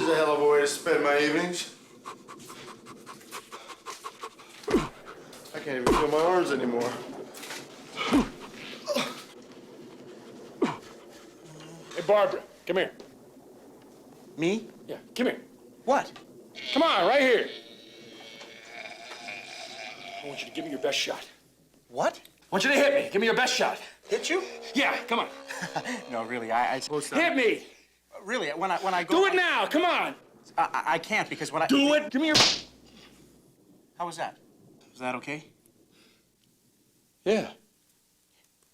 is a hell of a way to spend my evenings. I can't even feel my arms anymore. Hey, Barbara, come here. Me? Yeah, come here. What? Come on, right here. I want you to give me your best shot. What? I want you to hit me. Give me your best shot. Hit you? Yeah, come on. No, really, I suppose so. Hit me. Really, when I go... Do it now. Come on. I can't because when I... Do it. Give me your... How was that? Was that okay? Yeah.